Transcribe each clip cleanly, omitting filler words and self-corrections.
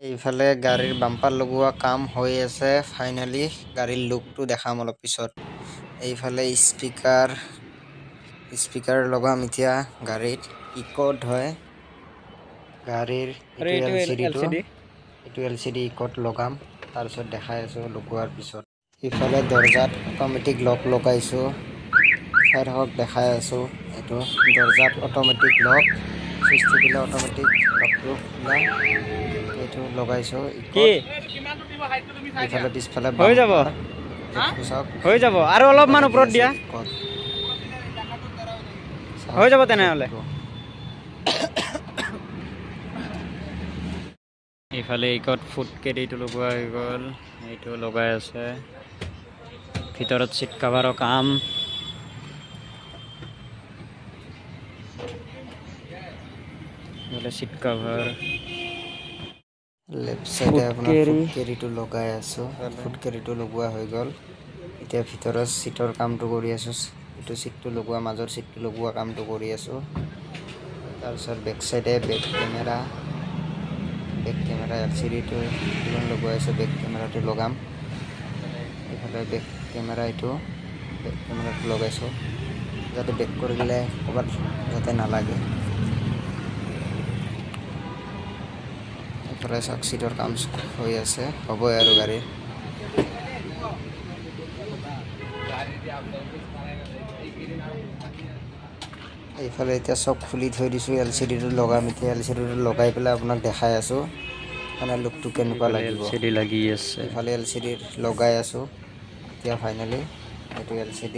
এইফালে গাড়ীৰ বাম্পাৰ লগোৱা কাম হৈ আছে ফাইনালি গাড়ীৰ লুকটো দেখাম অলপ পিছত এইফালে স্পিকাৰ লগাম এতিয়া গাড়ীত ইকোড হয় গাড়ীৰ এইটো LCD ইকোড লগাম তাৰপিছত দেখাই আছো লগোৱাৰ পিছত ইফালে দৰ্জাত অটোমেটিক লক লগাইছো চাই থাকক দেখাই আছো এইটো দৰ্জাত অটোমেটিক লক সুইচ টিপিলে অটোমেটিক লকটো খোলা এইটো লগাইছো কি ইফালে পিছফালে হৈ যাব আৰু অলপ মান ওপৰত দিয়া হৈ যাব তেনেহলে ইফালে ইকত ফুট কেৰিটো লগোৱা হৈ গ'ল এইটো লগাই আছে ভিতৰত সিট কভাৰৰ কাম সিট কভাৰ লেফট সাইডে আপোনাৰ ফুট কেৰিটো লগাই আছো ফুট কেৰিটো লগোৱা হৈ গ'ল এতিয়া ভিতৰৰ সিটৰ কামটো কৰি আছো এইটো সিটটো লগোৱা মাজৰ সিটটো লগোৱা কামটো কৰি আছো তাৰপিছত বেক সাইডে বেক কেমেৰা LCD-টো লগোৱা আছে বেক কেমেৰাটো লগাম এইফালে বেক কেমেৰা এইটো বেক কেমেৰাটো লগাইছো যাতে বেক কৰিলে ক'ৰবাত যাতে নালাগে এইফালে সাকচিডৰ কাম হৈ আছে হ'বই আৰু গাড়ীৰ এইফালে এতিয়া সব খুলি থৈ দিছো LCD-টো লগাম এতিয়া LCD-টো লগাই পেলাই আপোনাক দেখাই আছো মানে লুকটো কেনেকুৱা লাগিব LCD লাগি আছে এইফালে LCD লগাই আছো এতিয়া ফাইনালি এইটো LCD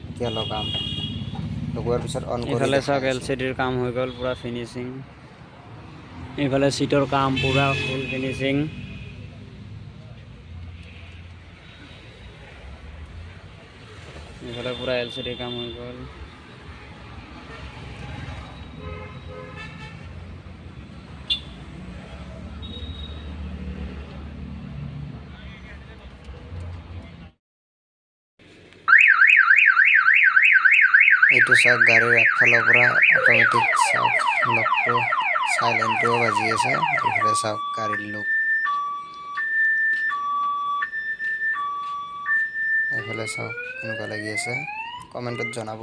এতিয়া লগাম লগোৱাৰ পিছত অন কৰি এইফালে সব LCD-ৰ কাম হৈ গ'ল পুৰা ফিনিশিং এইফালে সিটৰ কাম পুৰা ফুল ফিনিশিং এইফালে পুৰা LCD কাম হৈ গ'ল এইটো সব গাড়ীৰ একফালৰ পৰা অটোমেটিক সব লকটো সাইলেন্টটো বাজি আছে এইফালে সব গাড়ীৰ লুক এইফালে সব কেনেকুৱা লাগি আছে কমেন্টত জনাব